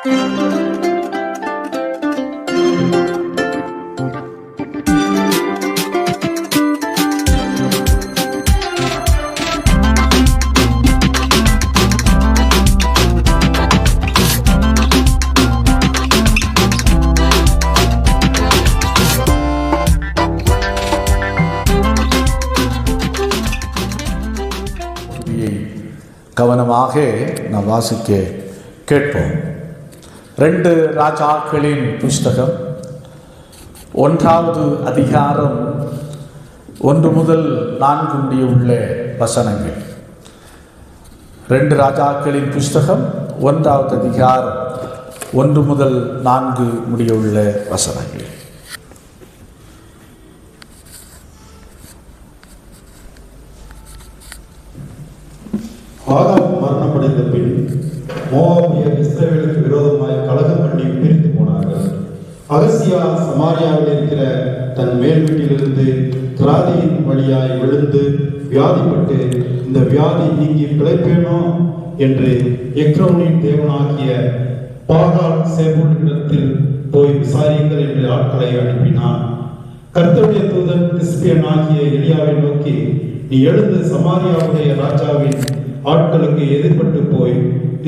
கவனமாக நாம் வாசிக்க கேட்போம். 2 ராஜாக்களின் புஸ்தகம் 1வது அதிகாரம் 1 முதல் 4 முடிய உள்ள வசனங்கள். 2 ராஜாக்களின் புஸ்தகம் 1வது அதிகாரம் 1 முதல் 4 முடிய உள்ள வசனங்கள். ஆகாப் மரணமடைந்த பின் மோவாபியர் இஸ்ரவேலுக்கு விரோதமாய் கலகம் பண்ணி பிரிந்து போனார்கள். அகசியா சமாரியாவில் இருக்கிற தன் மேல் வீட்டிலிருந்து கிராதியின் வழியாய் விழுந்து வியாதிப்பட்டு, இந்த வியாதி நீங்கி பிழைப்பேனோ என்று எக்ரோனின் தேவனாகிய பாகால் சேபூனிடத்தில் போய் விசாரியுங்கள் என்று ஆட்களை அனுப்பினான். கர்த்தருடைய தூதன் திஸ்பியனாகிய எலியாவை நோக்கி, நீ எழுந்து சமாரியாவுடைய ராஜாவின் ஆட்களுக்கு எதிர்பட்டு போய்,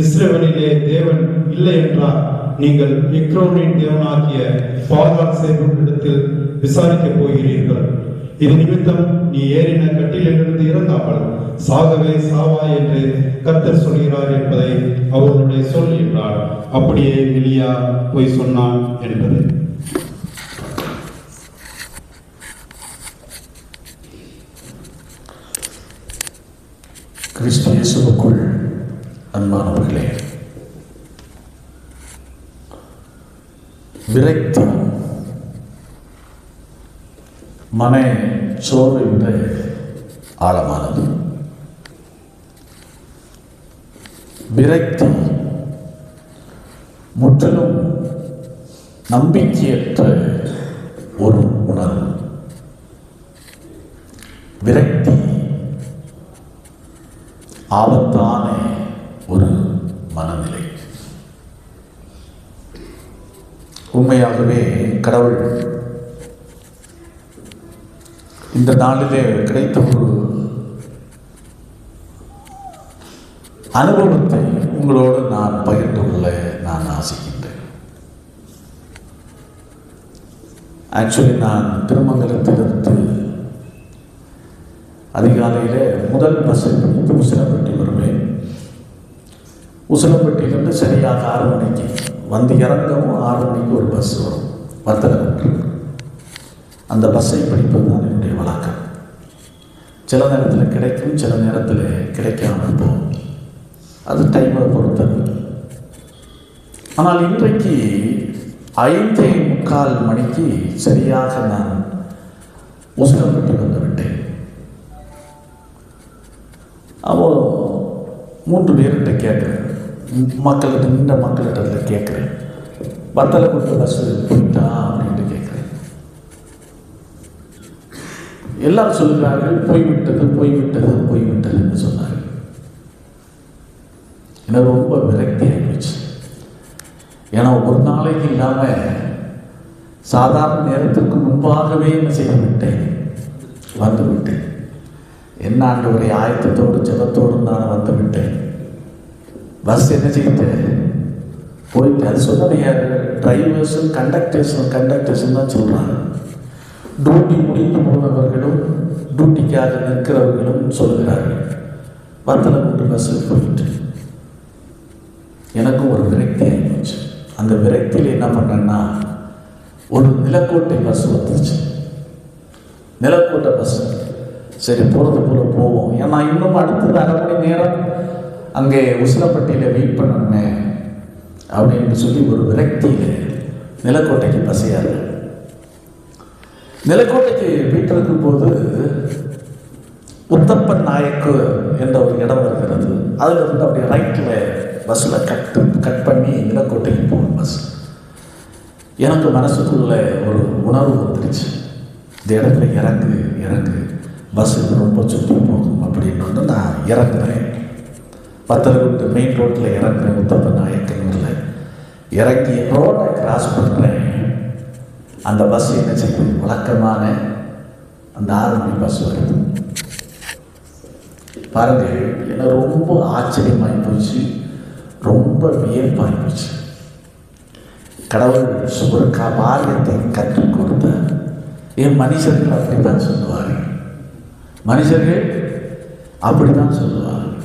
இஸ்ரவேலிலே தேவன் இல்லை என்றார், நீங்கள் எக்ரோனின் தேவனாகிய பாகால் சேபூனிடத்தில் விசாரிக்கப் போகிறீர்கள். இது நிமித்தம் நீ ஏறின கட்டிலிருந்து இறங்காமல் சாகவே சாவாய் என்று கர்த்தர் சொல்கிறார் என்பதை அவர்களுடைய சொல் என்றார். அப்படியே எலியா போய் சொன்னான் என்பது. கிறிஸ்து இயேசுவுக்குள் அன்பானவர்களே, விரக்தி மன சோர்வை விட ஆழமானது. விரக்தி முற்றிலும் நம்பிக்கையற்ற ஒரு உணர்வு. விரக்தி ஆபத்தான ஒரு மனநிலை. உண்மையாகவே கடவுள் இந்த நாளிலே கிடைத்த ஒரு அனுபவத்தை உங்களோடு நான் பகிர்ந்து கொள்ள நான் ஆசைக்கின்றேன். ஆக்சுவலி நான் திருமங்கலத்திலிருந்து அதிகாலையில் முதல் பஸ்ஸை பிடித்து உசிலம்பட்டி வருவேன். உசிலம்பட்டியிலிருந்து சரியாக 6 மணிக்கு வந்து இறங்கவும் 6 மணிக்கு ஒரு பஸ் வரும், வர்த்தகருக்கு. அந்த பஸ்ஸை பிடிப்பது தான் என்னுடைய வழக்கம். சில நேரத்தில் கிடைக்கும், சில நேரத்தில் கிடைக்காமல் போகும். அது டைமை பொறுத்தது. ஆனால் இன்றைக்கு 5:45 மணிக்கு சரியாக நான் உசிலம்பட்டி வந்து விட்டேன். அப்போ 3 பேர்கிட்ட கேட்குறேன், மக்கள்கிட்ட, நின்ற மக்கள்கிட்ட கேட்குறேன், வத்தலை கொடுத்த பஸ்ஸு போயிட்டா அப்படின்ட்டு கேட்குறேன். எல்லாரும் சொல்கிறார்கள், போய்விட்டது போய்விட்டது போய்விட்டதுன்னு சொன்னார்கள். எனக்கு ரொம்ப விரக்தி ஆகிடுச்சு. ஏன்னா ஒரு நாளைக்கு இல்லாமல் சாதாரண நேரத்துக்கு முன்பாகவே என்ன செய்து விட்டேன், வந்து விட்டேன். என்ன ஆண்டவரை ஆயத்தத்தோடு ஜபத்தோடு நான் வந்து விட்டேன். பஸ் என்ன செய்து போயிட்டு, அது சொன்னது யார்? டிரைவர்ஸும் கண்டக்டர்ஸும் தான் சொல்கிறாங்க. டியூட்டி முடிந்து போனவர்களும் டியூட்டிக்காக நிற்கிறவர்களும் சொல்கிறார்கள், வத்தலை கொண்டு பஸ்ஸில் போயிட்டு. எனக்கும் ஒரு விரக்தி ஆகிடுச்சு. அந்த விரக்தியில் என்ன பண்ணேன்னா, ஒரு நிலக்கோட்டை பஸ் வந்துச்சு. நிலக்கோட்டை பஸ் சரி போகிறது போல் போவோம். ஏன்னா இன்னும் அடுத்தது 1/2 மணி நேரம் அங்கே உசிலம்பட்டியில் வெயிட் பண்ணணுமே அப்படின்னு சொல்லி ஒரு விரக்தியில் நிலக்கோட்டைக்கு பஸ்ஸையாரு. நிலக்கோட்டைக்கு போயிட்டு இருக்கும்போது உத்தப்பன் நாயக்கு என்ற ஒரு இடம் இருக்கிறது. அதில் இருந்து அப்படியே ரைட்டில் பஸ்ஸில் கட் பண்ணி நிலக்கோட்டைக்கு போகணும் பஸ். எனக்கு மனசுக்குள்ள ஒரு உணர்வு வந்துடுச்சு, இந்த இடத்துல இறங்கு பஸ் இது ரொம்ப சுற்றி போகும் அப்படின்னு நான் இறங்குறேன். பத்தலகுண்டு மெயின் ரோட்டில் இறங்குறேன். உத்தப்ப நாயக்கனூரில் இறங்கி ரோட்டை கிராஸ் பண்ணுறேன். அந்த பஸ் என்ன செய்யுது? வழக்கமான அந்த 6 மணி பஸ் வருது. பாருங்கள், எனக்கு ரொம்ப ஆச்சரியமாகி போச்சு, ரொம்ப வியப்பாகி போச்சு. கடவுள் சுபர்க்கா பாரியத்தை கற்றுக் கொடுத்தார். என் மனுஷர்கள் அப்படித்தான் சொல்லுவார்கள். மனுஷர்கள் அப்படித்தான் சொல்லுவார்கள்.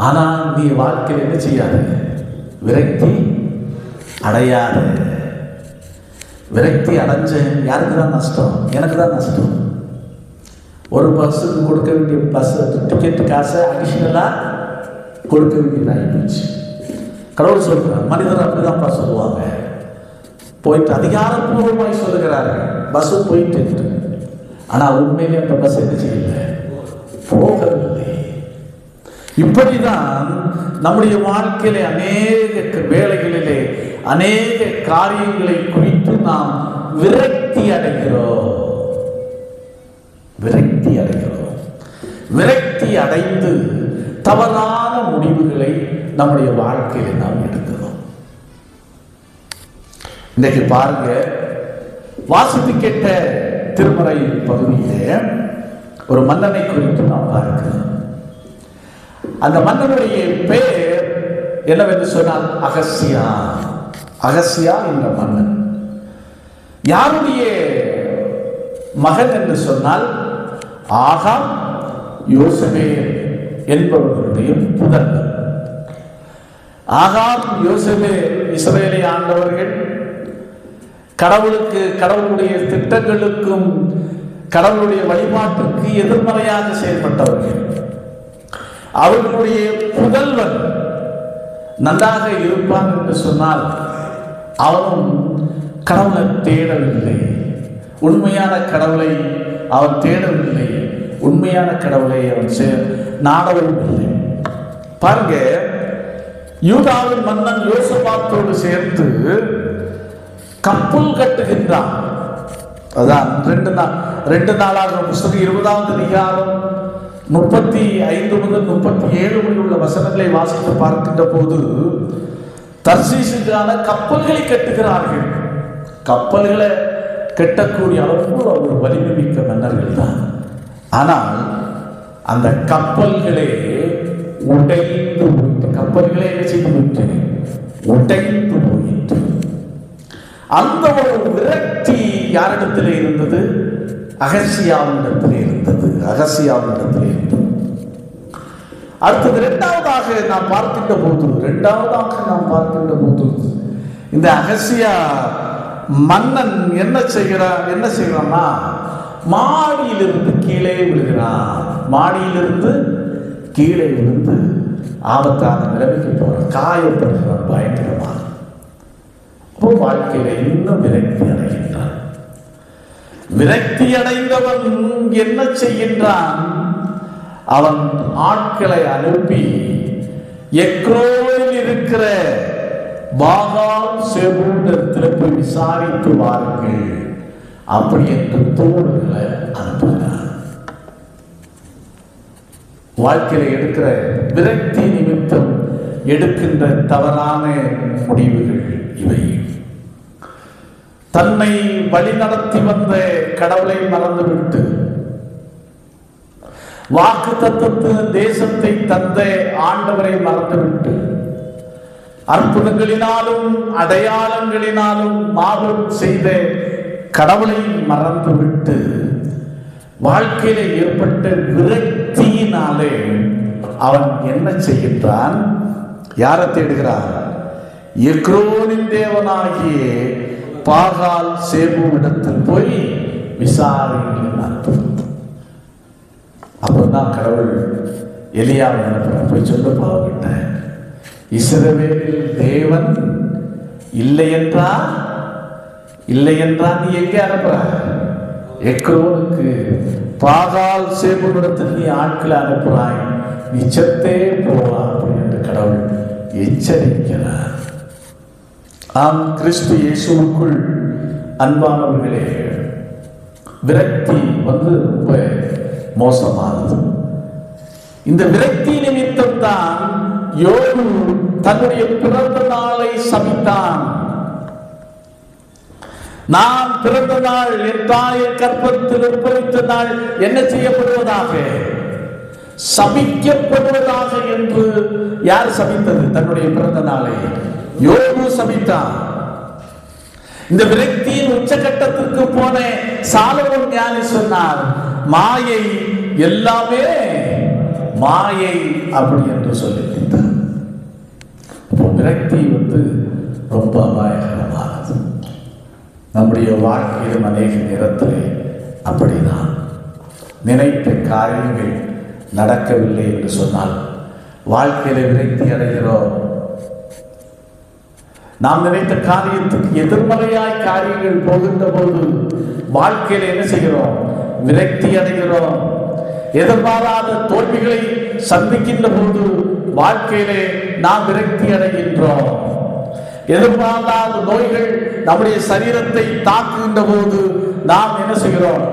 ஆனால் நீ வாழ்க்கையில் என்ன செய்யாத? விரக்தி அடையாத. விரக்தி அடைஞ்ச யாருக்கு தான் நஷ்டம்? எனக்கு தான் நஷ்டம். ஒரு பஸ்ஸுக்கு கொடுக்க வேண்டிய பஸ் டிக்கெட்டு காசை அடிஷ்னலாக கொடுக்க வேண்டியதாகி போச்சு. கடவுள் சொல்கிறார், மனிதர் அப்படிதான்ப்பா சொல்லுவாங்க. போயிட்டு அதிகாரப்பூர்வமாய் சொல்லுகிறார்கள், பஸ்ஸு போயிட்டு. ஆனால் உண்மையிலே அந்த பஸ் என்ன செய்யல? போகவில்லை. இப்படிதான் நம்முடைய வாழ்க்கையிலே அநேக வேளைகளிலே அநேக காரியங்களை குறித்து நாம் விரக்தி அடைகிறோம். விரக்தி அடைந்து தவறான முடிவுகளை நம்முடைய வாழ்க்கையில நாம் எடுக்கிறோம். இன்றைக்கு பாருங்க, வாசித்து கேட்ட திருமறை பகுதியிலே ஒரு மன்னனை குறித்து நாம் பார்க்கிறோம். அந்த மன்னனுடைய பெயர் என்னவென்று சொன்னால் அகசியா. அகசியா என்ற மன்னன் யாருடைய மகன் என்று சொன்னால் ஆகாம் யோசேபேல் என்பவர்களுடைய புதல்வர். ஆகாம் யோசேபேல் இஸ்ரவேலை ஆண்டவர்கள். கடவுளுடைய திட்டங்களுக்கும் கடவுளுடைய வழிபாட்டுக்கு எதிர்மறையாக செயல்பட்டவர்கள். அவர்களுடைய புதல்வன் நன்றாக இருப்பான் என்று சொன்னால் அவனும் கடவுளை தேடவில்லை. உண்மையான கடவுளை அவன் தேடவில்லை. உண்மையான கடவுளை அவன் நாடவும் இல்லை. பாருங்க, யூதாவின் மன்னன் யோசபாத்தோடு சேர்ந்து கப்பல் கட்டுகின்றான். அதான் 2 நாளாக புஸ்தகம் 20வது அதிகாரம் 35 முதல் 37 வரை உள்ள வசனங்களை வாசித்து பார்க்கின்ற போது தர்சீசுக்கான கப்பல்களை கட்டுகிறார்கள். கப்பல்களை கட்டக்கூடிய அளவுக்கு அவர் வலிமை மிக்க மன்னர்கள் தான். ஆனால் அந்த கப்பல்களே உடைந்து போயிட்டு, கப்பல்களே என்ன செய்து போயிட்டு? உடைந்து போயிட்டு. அந்த ஒரு விரக்தி யாரிடத்திலே இருந்தது? அகசியாவினிடத்திலே இருந்தது. அடுத்தது இரண்டாவதாக நாம் பார்க்கின்ற போது இந்த அகசியா மன்னன் என்ன செய்கிறான்னா மாடியிலிருந்து கீழே விழுந்து ஆபத்தான நிலைமைக்கு போறான், காயப்படுகிறான் பயங்கரமாக. அப்போ வாழ்க்கையில இன்னும் விரக்தி அடைந்தவன் என்ன செய்கின்றான்? அவன் ஆட்களை அனுப்பி எக்ரோனில் இருக்கிற பாகால் சேபூண்டத்தில் போய் விசாரித்து வாருங்கள் அப்படி என்று தூதர்களை அனுப்புகிறார். வாழ்க்கையில எடுக்கிற விரக்தி நிமித்தம் எடுக்கின்ற தவறான முடிவுகள் இவை. தன்னை வழி நடத்தி வந்த கடவுளை மறந்துவிட்டு, வாக்கு தத்தத்து தேசத்தை தந்த ஆண்டவரை மறந்துவிட்டு, அற்புதங்களினாலும் அடையாளங்களினாலும் மாபெரும் செய்த கடவுளை மறந்துவிட்டு, வாழ்க்கையில ஏற்பட்ட விரக்தியினாலே அவன் என்ன செய்கின்றான்? யாரை தேடுகிறான்? எக்ரோனின் தேவனாகிய பாகால் சேபூவிடத்தில் போய் விசாரிங்கள். அப்பதான் கடவுள் எலியாவை அனுப்புற, போய் சொல்ல பாவகிட்ட, இஸ்ரவேலில் தேவன் இல்லை என்றால் நீ எங்கே அனுப்புற? எக்ரோனுக்கு பாகால் சேபூவிடத்தில் நீ ஆட்களை அனுப்புறாய், நீ செத்தே போவா என்று கடவுள் எச்சரிக்கிறார். ஆம், கிறிஸ்து இயேசுவுக்குள் அன்பானவர்களே, விரக்தி ரொம்ப மோசமானது. இந்த விரக்தி நிமித்தம் தான் யோபு தன்னுடைய பிறந்த நாளை சபித்தான். நான் பிறந்த நாள், என் தாயின் கற்பத்தில் உற்பவித்த நாள் என்ன செய்யப்படுவதாக? சபிக்கப்படுவதாக என்று யார் சபித்தது? தன்னுடைய பிறந்த நாளை யோபு சபித்தான். இந்த விரக்தியின் உச்சகட்டத்திற்கு போன சாலமோன் ஞானி சொன்னார், மாயை எல்லாமே மாயை அப்படி என்று சொல்லிவிட்டார். விரக்தி ரொம்ப அபாயகரமானது. நம்முடைய வாழ்க்கையிலும் அநேக நேரத்தில் அப்படிதான். நினைத்த காரியங்கள் நடக்கவில்லை என்று சொன்னால் வாழ்க்கையில விரக்தி அடைகிறோம். நாம் நினைத்த காரியத்துக்கு எதிர்மறையாய் காரியங்கள் போகின்ற போது வாழ்க்கையில என்ன செய்கிறோம்? விரக்தி அடைகிறோம். எதிர்பாராத தோல்விகளை சந்திக்கின்ற போது வாழ்க்கையிலே நாம் விரக்தி அடைகின்றோம். எதிர்பாராத நோய்கள் நம்முடைய சரீரத்தை தாக்குகின்ற போது நாம் என்ன செய்கிறோம்?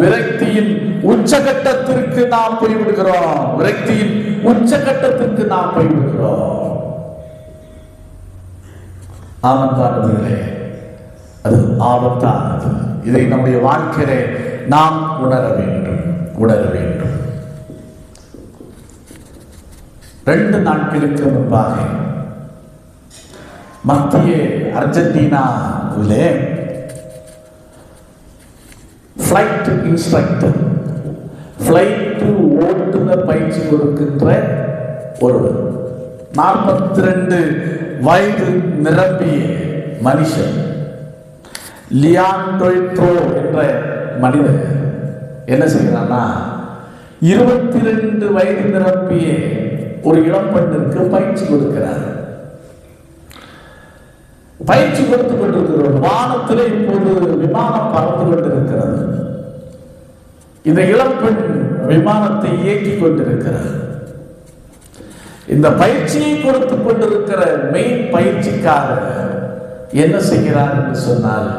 விரக்தியின் உச்சகட்டத்திற்கு நாம் போய்விடுகிறோம். விரக்தியின் உச்சகட்டத்திற்கு நாம் போய்விடுகிறோம். ஆனந்தானவர்களே, அது ஆபத்தானது. இதை நம்முடைய வாழ்க்கையிலே நாம் உணர வேண்டும். 2 நாட்களுக்கு முன்பாக மத்திய அர்ஜென்டினாவிலே ஃப்ளைட் இன்ஸ்ட்ரக்டர், ஃப்ளைட் ஓட்டுநர் பயிற்சி கொடுக்கின்ற ஒருவர், 42 வயது நிரம்பிய மனுஷன், லியாண்டோ என்ற மனிதர் என்ன செய்கிறான்னா, 22 வயது நிரம்பிய ஒரு இளம் பெண்ணிற்கு பயிற்சி கொடுக்கிறார். பயிற்சி கொடுத்துக் கொண்டிருக்கிறோம். வானத்தில் இப்போது விமானம் பறந்து கொண்டிருக்கிறது. இந்த இளம் பெண் விமானத்தை இயக்கிக் கொண்டிருக்கிறார். இந்த பயிற்சியை கொடுத்துக் கொண்டிருக்கிற மெயின் பயிற்சிக்காரர் என்ன செய்கிறார் என்று சொன்னால்,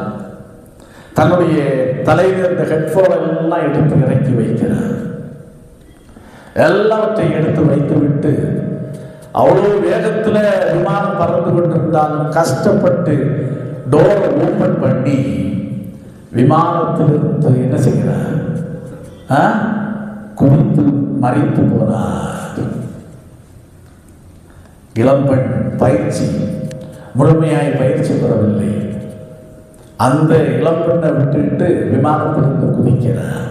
தன்னுடைய தலையில் இந்த ஹெட்போன் எல்லாம் எடுத்து இறக்கி வைக்கிறார். எல்லாவற்றையும் எடுத்து வைத்துவிட்டு அவ்வளோ வேகத்தில் விமானம் பறந்து கொண்டிருந்தாலும் கஷ்டப்பட்டு டோரை ஓப்பன் பண்ணி விமானத்திலிருந்து என்ன செய்கிறார்? குதித்து மறைத்து போனார். இளம்பெண் பயிற்சி முழுமையாய் பயிற்சி பெறவில்லை. அந்த இளம்பெண்ணை விட்டுவிட்டு விமானத்திலிருந்து குதிக்கிறார்.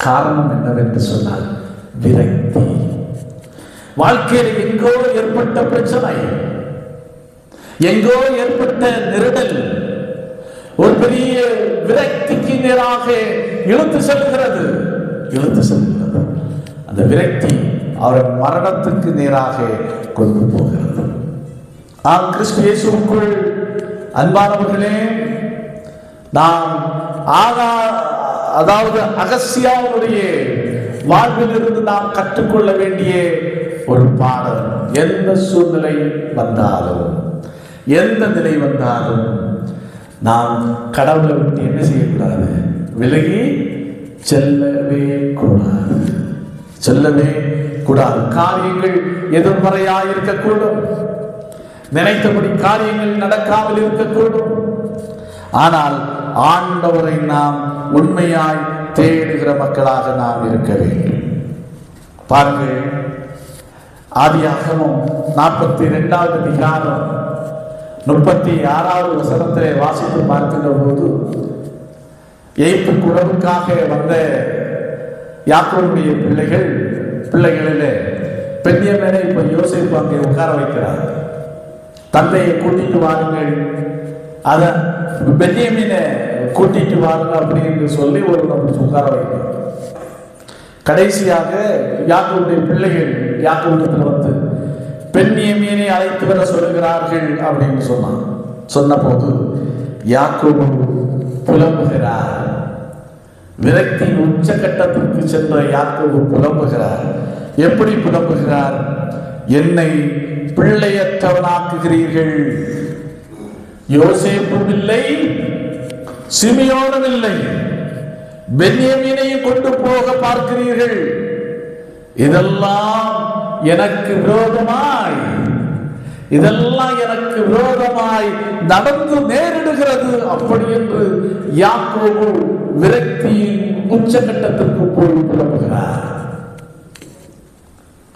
காரணம் என்னவென்று சொன்னால் விரக்தி. வாழ்க்கையில் எங்கோ ஏற்பட்ட பிரச்சனை, எங்கோ ஏற்பட்ட நெருடல் ஒரு பெரிய விரக்திக்கு நேராக இழுத்து செல்கிறது. அந்த விரக்தி அவர் மரணத்துக்கு நேராக கொண்டு போகிறது. கிறிஸ்து இயேசுவுக்குள் அன்பானவர்களே, நாம் அதாவது அகசியாவுடைய வாழ்விலிருந்து நாம் கற்றுக்கொள்ள வேண்டிய ஒரு பாடம், எந்த சூழ்நிலை வந்தாலும், எந்த நிலை வந்தாலும் நாம் கடவுளை விட்டு என்ன செய்யக்கூடாது? விலகி செல்லவே கூடாது. காரியங்கள் எதிர்மறையாக இருக்கக்கூடும், நினைத்தபடி காரியங்கள் நடக்காமல் இருக்கக்கூடும். ஆனால் ஆண்டவரை நாம் உண்மையாய் தேடுகிற மக்களாக நாம் இருக்க வேண்டும். பாருங்கள், ஆதியாகமம் 42வது அதிகாரம் 36வது வசனத்தை வாசித்து பார்க்கின்ற போது, எய்ப்பு குடவுக்காக வந்த யாக்கோபுடைய பிள்ளைகளிலே பென்யமீனை இப்ப யோசேப்பு அங்கே உட்கார வைக்கிறார். தந்தையை கூட்டிட்டு வாருங்கள், அத பென்யமீனை கூட்டிட்டு வாருங்க அப்படின்னு சொல்லி ஒரு உட்கார வைக்கிறார். கடைசியாக யாக்கோபுடைய பிள்ளைகள் யாக்கோபிடத்தில் வந்து பென்யமீனை அழைத்து வர சொல்லுகிறார்கள் அப்படின்னு சொன்ன போது யாக்கோபு புலம்புகிறார். விரக்தியின் உச்சகட்டத்திற்கு சென்ற யாக்கோபு புலம்புகிறார். எப்படி புலம்புகிறார்? என்னை பிள்ளையற்றவனாக்குகிறீர்கள். யோசேப்பும் இல்லை, சிமியோனும் இல்லை, பென்யமீனையும் கொண்டு போக பார்க்கிறீர்கள். இதெல்லாம் எனக்கு விரோதமாய் நடந்து நேரிடுகிறது. அப்படி என்று யாக்கோபு விரக்தியின் உச்சகட்டத்திற்கு போய் புலம்புகிறார்.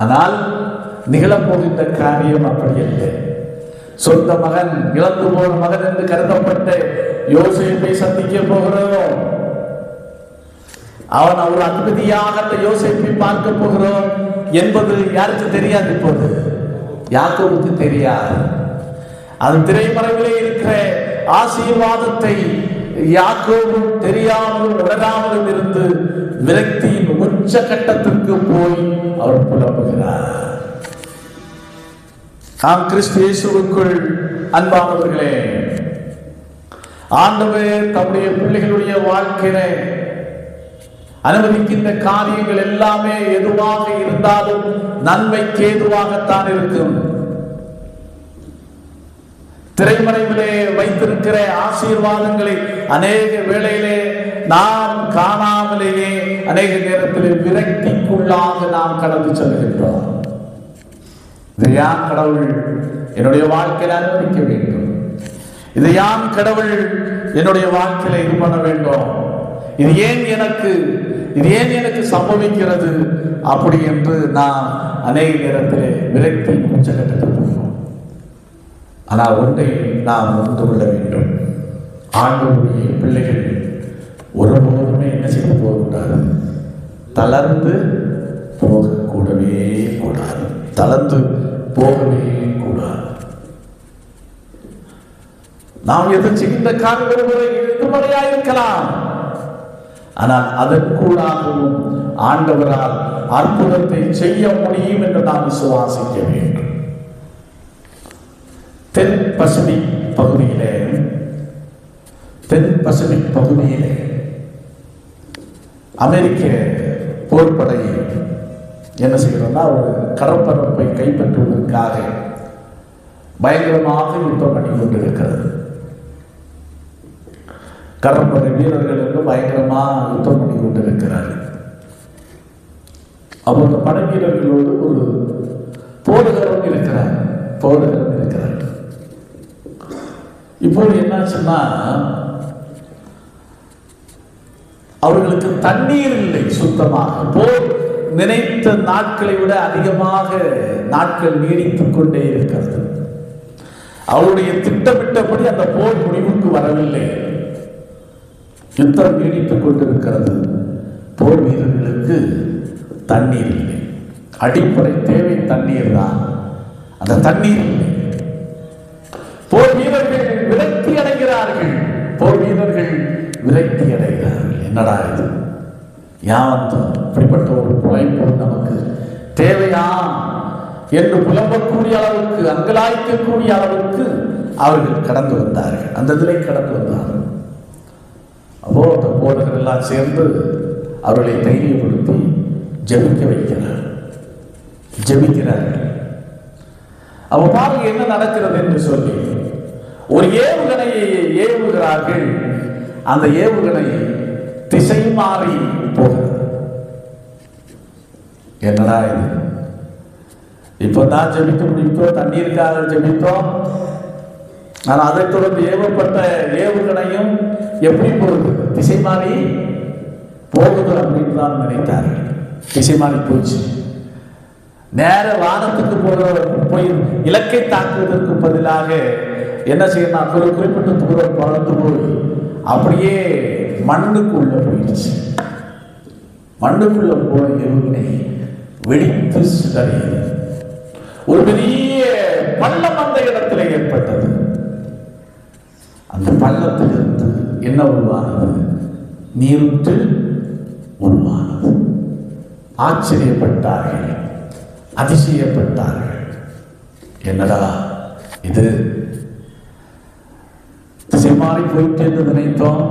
ஆனால் நிகழப்போகின்ற காரியம் அப்படி இல்லை. சொந்த மகன், இழந்து போன மகன் என்று கருதப்பட்ட யோசேப்பை சந்திக்க போகிறோம். அவன் ஒரு அதிபதியாக அந்த யோசேப்பை பார்க்க போகிறோம் என்பது யாருக்கு தெரியாது? இப்போது யாக்கோபுக்கு தெரியாது. அது திரைமறைவிலே இருக்கிற ஆசீர்வாதத்தை யாக்கோபு தெரியாமலும் உணராமலும் இருந்து விரக்தியின் உச்ச கட்டத்திற்கு போய் அவர் புலம்புகிறார். நாம் கிறிஸ்து இயேசுவுக்குள் அன்பானவர்களே, ஆண்டவர் தம்முடைய பிள்ளைகளுடைய வாழ்க்கையிலே அனுமதிக்கின்ற காரியங்கள் எல்லாமே எதுவாக இருந்தாலும் நன்மைக்கு ஏதுவாகத்தான் இருக்கும். திரைமறைவிலே வைத்திருக்கிற ஆசீர்வாதங்களை அநேக வேளையிலே நாம் காணாமலேயே அநேக நேரத்தில் விரக்திக்குள்ளாக நாம் கடந்து செல்கின்றோம். இதை யான் கடவுள் என்னுடைய வாழ்க்கையில் அனுமதிக்க வேண்டும்? இதை யான் கடவுள் என்னுடைய வாழ்க்கையில இது பண்ண வேண்டும்? இது ஏன் எனக்கு சம்பவிக்கிறது? அப்படி என்று நான் அநேக நேரத்தில் விரக்தி உச்சகட்டத்தில் போகிறோம். ஆனால் ஒன்றை நாம் உணர்ந்து கொள்ள வேண்டும். ஆண்டவருடைய பிள்ளைகள் ஒருபோதுமே என்ன செய்து போகக்கூடாது? தளர்ந்து போகக்கூடவே கூடாது. தளர்ந்து போகவே கூடாது. நாம் எதிர்க்கின்ற காரியம் எதிர்மறையாயிருக்கலாம். ஆனால் அதற்குள்ளாகவும் ஆண்டவரால் அற்புதத்தை செய்ய முடியும் என்று நாம் விசுவாசிக்க வேண்டும். தென் பசிபிக் பகுதியிலே அமெரிக்க போர்ப்படை என்ன செய்யறோம்னா ஒரு கடற்பரப்பை கைப்பற்றுவதற்காக பயங்கரமாக யுத்தம் பண்ணி கொண்டிருக்கிறது. கடற்படை வீரர்கள் என்று பயங்கரமாக யுத்தம் பண்ணி கொண்டிருக்கிறார்கள். அப்போ அந்த படை வீரர்களோடு ஒரு போடுகிறவங்க இருக்கிறார். இப்போது என்னாச்சுன்னா அவர்களுக்கு தண்ணீர் இல்லை சுத்தமாக. போர் நினைத்த நாட்களை விட அதிகமாக நாட்கள் நீடித்துக் கொண்டே இருக்கிறது. அவருடைய திட்டமிட்டபடி அந்த போர் முடிவுக்கு வரவில்லை. யுத்தம் நீடித்துக் கொண்டிருக்கிறது. போர் வீரர்களுக்கு தண்ணீர் இல்லை. அடிப்படை தேவை தண்ணீர் தான். அந்த தண்ணீர் இல்லை. போர் வீரர்கள் விரக்தி அடைகிறார்கள். என்னடா இது? யாவந்தம் இப்படிப்பட்ட ஒரு புலைப்பு நமக்கு தேவையா என்று புலம்பக்கூடிய அளவுக்கு, அங்கலாய்க்கக்கூடிய அளவுக்கு அவர்கள் கடந்து வந்தார்கள். அந்த இதிலே கடந்து வந்தார்கள். அப்போ அந்த போதகர்கள் எல்லாம் சேர்ந்து அவர்களை தைரியப்படுத்தி ஜெபிக்கிறார்கள். அவ பாருங்க என்ன நடக்கிறது என்று சொல்லி ஒரு ஏவுகணையை ஏவுகிறார்கள். அந்த ஏவுகணை திசை மாறி போகிறது. என்னடா இது? இப்பதான் ஜெபித்து முடித்தோம், தண்ணீருக்காக ஜெபித்தோம். ஆனால் அதை தொடர்ந்து ஏவப்பட்ட ஏவுகணையும் எப்படி போகுது? திசை மாறி போகுது அப்படின்னு தான் நினைத்தார்கள். திசை மாறி போச்சு. நேர வானத்துக்கு போய் இலக்கை தாக்குவதற்கு பதிலாக என்ன செய்யணும்? ஒரு குறிப்பிட்ட தூரம் பறந்து போய் அப்படியே மண்ணுக்குள்ள போயிடுச்சு. மண்ணுக்குள்ள போன ஏவுகணை வெடித்து சிதறியது. ஒரு பெரிய பள்ளம் அந்த இடத்துல ஏற்பட்டது. அந்த பள்ளத்திலிருந்து என்ன உருவானது? நீரூற்று உருவானது. ஆச்சரியப்பட்டார்கள், அதிசயப்பட்டார்கள். என்னடா இது? திசை மாறி போயிட்டு என்று நினைத்தோம்.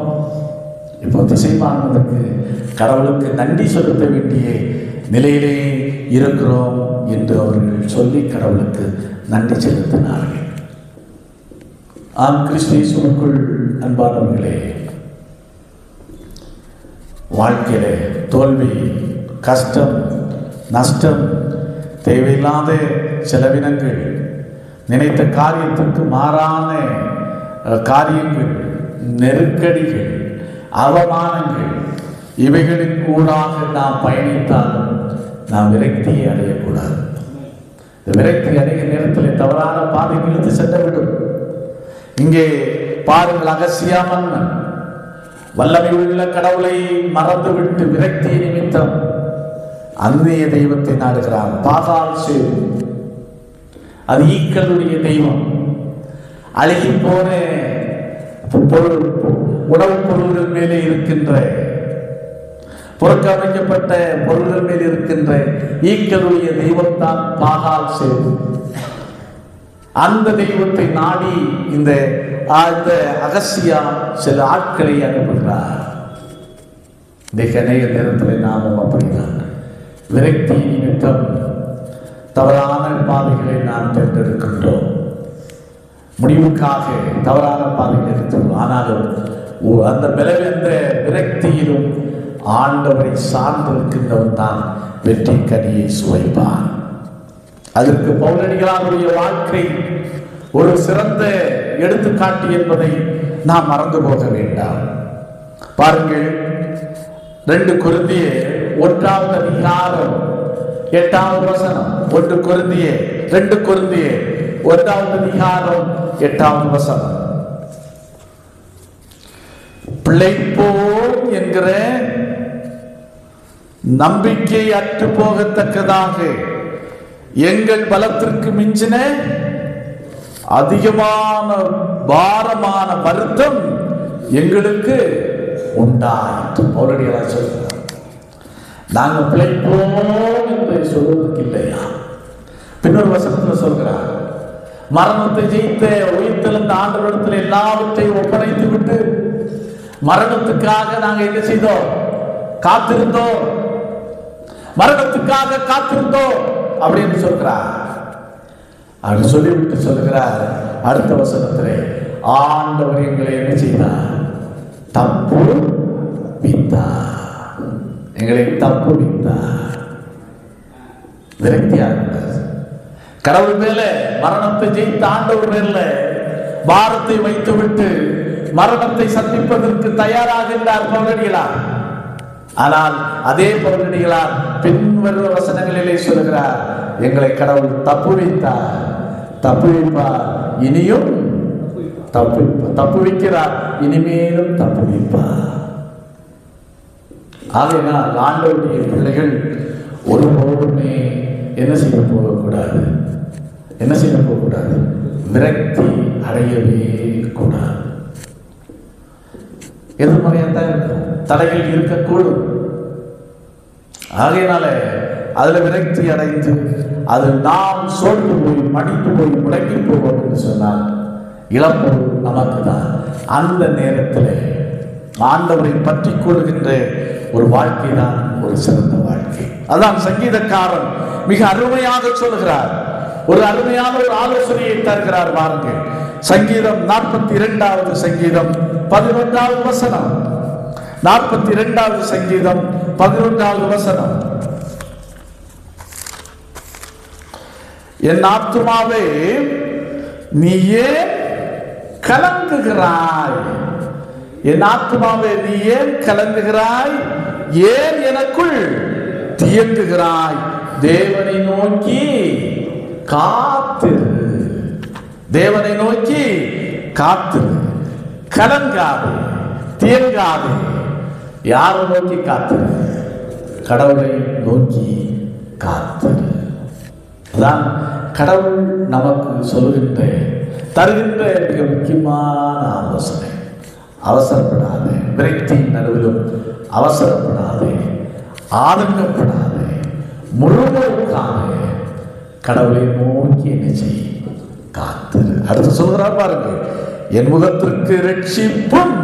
இப்போ திசை மாறுவதற்கு கடவுளுக்கு நன்றி செலுத்த வேண்டிய நிலையிலே இருக்கிறோம் என்று அவர்கள் சொல்லி கடவுளுக்கு நன்றி செலுத்தினார்கள். ஆம், கிறிஸ்து இயேசுவுக்குள் அன்பானவர்களே, வாழ்க்கையிலே தோல்வி, கஷ்டம், நஷ்டம், தேவையில்லாத செலவினங்கள், நினைத்த காரியத்திற்கு மாறான காரியங்கள், நெருக்கடிகள், அவமானங்கள், இவைகளின் ஊடாக நாம் பயணித்தாலும் நாம் விரக்தியை அடையக்கூடாது. விரக்தி அடைகிற நேரத்தில் தவறான பாதைக்கு இழுத்து சென்றுவிடும். இங்கே பாருங்கள், அகசியா மன்னன் வல்லமை உள்ள கடவுளை மறந்துவிட்டு விரக்தி நிமித்தம் அந்நிய தெய்வத்தை நாடுகிறான். பாகால் சேரு, அது ஈக்களுடைய தெய்வம். அழுகி போன உணவுப் பொருள்கள் மேலே இருக்கின்ற, புறக்கணிக்கப்பட்ட பொருள்கள் மேல் இருக்கின்ற ஈக்களுடைய தெய்வம்தான் பாகால் சேரு. அந்த தெய்வத்தை நாடி இந்த அகசியா சில ஆட்களை அனுப்புகிறார். அநேக நேரத்தில் நாமும் அப்படிதான் விரக்தி நிமித்தம் தவறான பாதைகளை நாம் தேர்ந்தெடுக்கின்றோம். முடிவுக்காக தவறான பாதைகளை எடுத்துள்ளோம். ஆனாலும் அந்த பலவீன விரக்தியிலும் ஆண்டவரை சார்ந்திருக்கின்றவன் தான் வெற்றி கனியை சுவைப்பான். அதற்கு பவுலடிகளாருடைய வாழ்க்கை ஒரு சிறந்த எடுத்துக்காட்டு என்பதை நாம் மறந்து போக வேண்டாம். பாருங்கள், 2 கொரிந்தியர் 1ஆம் அதிகாரம் 8ஆம் வசனம். 1 கொரிந்தியர் 2 கொரிந்தியர் 1ஆம் அதிகாரம் 8ஆம் வசனம். பிழைப்போம் என்கிற நம்பிக்கை அற்று போகத்தக்கதாக எங்கள் பலத்திற்கு மிஞ்சின அதிகமான பாரமான வருத்தம் எங்களுக்கு உண்டாயிற்று. பவுலடிகளார் சொல்கிறார், நாங்கள் பிழைப்போம் என்று சொல்வதற்கு இல்லையா? பின்னொரு வசனத்தில் சொல்கிறார், மரணத்தை ஜெயித்த உயிர்த்தெழுந்த ஆண்டவரிடத்தில் எல்லாவற்றையும் ஒப்படைத்து விட்டு மரணத்துக்காக நாங்கள் என்ன செய்தோம்? காத்திருந்தோம். மரணத்துக்காக காத்திருந்தோம் அப்படின்னு சொல்கிறார். அவர் சொல்லிவிட்டு சொல்கிறார் அடுத்த வசனத்திலே, ஆண்டவர் எங்களை என்ன செய்தார்? தப்பு வித்தார். எங்களை தப்பு வித்தார். விரக்தியாக கடவுள் மேல மரணத்தை ஜெயித்த ஆண்டவர் மேல பாரத்தை வைத்துவிட்டு மரணத்தை சந்திப்பதற்கு தயாராகின்றார் பவுலடிகளார். ஆனால் அதே பவுலடிகளார் பின்வரும் வசனங்களிலே சொல்கிறார், எங்களை கடவுள் தப்பு வைத்தார், தப்பு வைப்பார், இனியும் தப்பு வைக்கிறார், இனிமேலும் தப்பு வைப்பார். ஆகையினால் ஆண்டவருடைய பிள்ளைகள் ஒருபோதுமே என்ன செய்ய போகக்கூடாது? என்ன செய்ய போகக்கூடாது? விரக்தி அடையவே கூடாது. எதிர்மறையாத்தான் இருக்கும், தடைகள் இருக்கக்கூடும். ஆகையினால அதுல விரக்தி அடைந்து அது நாம் சோர்ந்து போய் மடிந்து போய் முடங்கி போவோம் என்று சொன்னால் இழப்பு நமக்கு தான். அந்த நேரத்தில் ஆண்டவரை பற்றி கொள்கின்ற ஒரு வாழ்க்கை தான் ஒரு சிறந்த வாழ்க்கை. அதான் சங்கீதக்காரன் மிக அருமையாக சொல்கிறார். ஒரு அருமையான ஒரு ஆலோசனையை தருகிறார். பாருங்கள், சங்கீதம் 42வது சங்கீதம் 11வது வசனம். 42வது சங்கீதம் 11வது வசனம். என் ஆத்துமாவே நீ ஏன் கலங்குகிறாய்? என் ஆத்துமாவே நீ ஏன் கலங்குகிறாய்? ஏன் எனக்குள் தியங்குகிறாய்? தேவனை நோக்கி காத்திரு. தேவனை நோக்கி காத்திரு. கலங்காது, தியங்காது. யாரை நோக்கி காத்திரு? கடவுளை நோக்கி காத்திரு. அதான் கடவுள் நமக்கு சொல்கின்ற தருகின்ற மிக முக்கியமான ஆலோசனை. அவசரப்படாதே, விரக்தியின் நடுவிலும் அவசரப்படாதே, ஆதங்கப்படாதே, முழுமைக்காதே, கடவுளை நோக்கி என்ன செய்? காத்திரு. அடுத்து சொல்கிறார் பாருங்கள், என் முகத்திற்கு ரட்சிப்பும்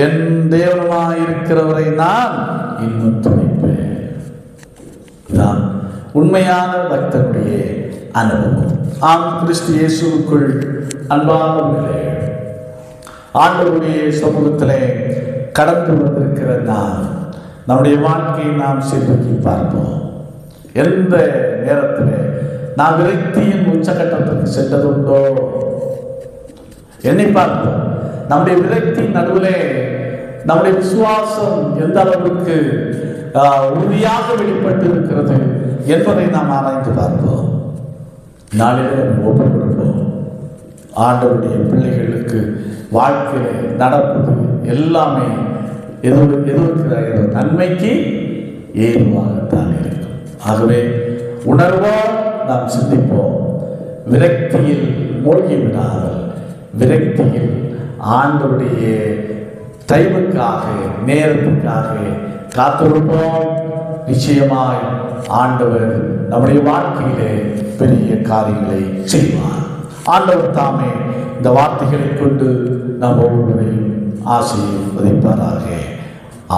என் தேவனுமாயிருக்கிறவரை நான் இன்னும் துணிப்பேன். நான் உண்மையான பக்தனுடைய அனுபவம். ஆம், கிறிஸ்து இயேசுவுக்குள் அன்பானவர்களே, ஆண்டவருடைய சமூகத்திலே கடந்து வந்திருக்கிற நாம் நம்முடைய வாழ்க்கையை நாம் சீர்தூக்கி பார்ப்போம். எந்த நேரத்தில் நாம் விரக்தியின் உச்சகட்டத்துக்கு சென்றதுண்டோ? எண்ணி பார்ப்போம். நம்முடைய விரக்தியின் நடுவிலே நம்முடைய விசுவாசம் எந்த அளவுக்கு உறுதியாக வெளிப்பட்டு இருக்கிறது என்பதை நாம் ஆராய்ந்து பார்ப்போம். நாளிலே ஒப்பு கொடுப்போம். ஆண்டவருடைய பிள்ளைகளுக்கு வாழ்க்கையில் நடப்பது எல்லாமே எதிர்க்கிற நன்மைக்கு ஏதுவாகத்தான் இருக்கும். ஆகவே உணர்வோம், நாம் சிந்திப்போம். விரக்தியில் மூழ்கி விடாமல் விரக்தியில் ஆண்டவருடைய டைமுக்காக நேரத்துக்காக காத்திருப்போம். நிச்சயமாய் ஆண்டவர் நம்முடைய வாழ்க்கையிலே பெரிய காரியங்களை செய்வார். ஆண்டவர் தாமே இந்த வார்த்தைகளை கொண்டு நம் ஒவ்வொருவரையும் ஆசீர்வதிப்பாராக.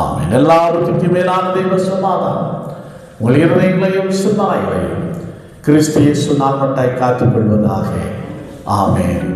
ஆமென். எல்லாருக்கும் மேலான தெய்வ சமாதானம் உங்கள் இருதயங்களையும் சிந்தனைகளையும் கிறிஸ்து இயேசு நாமத்தாய் காத்துக் கொள்வதாக. ஆமென்.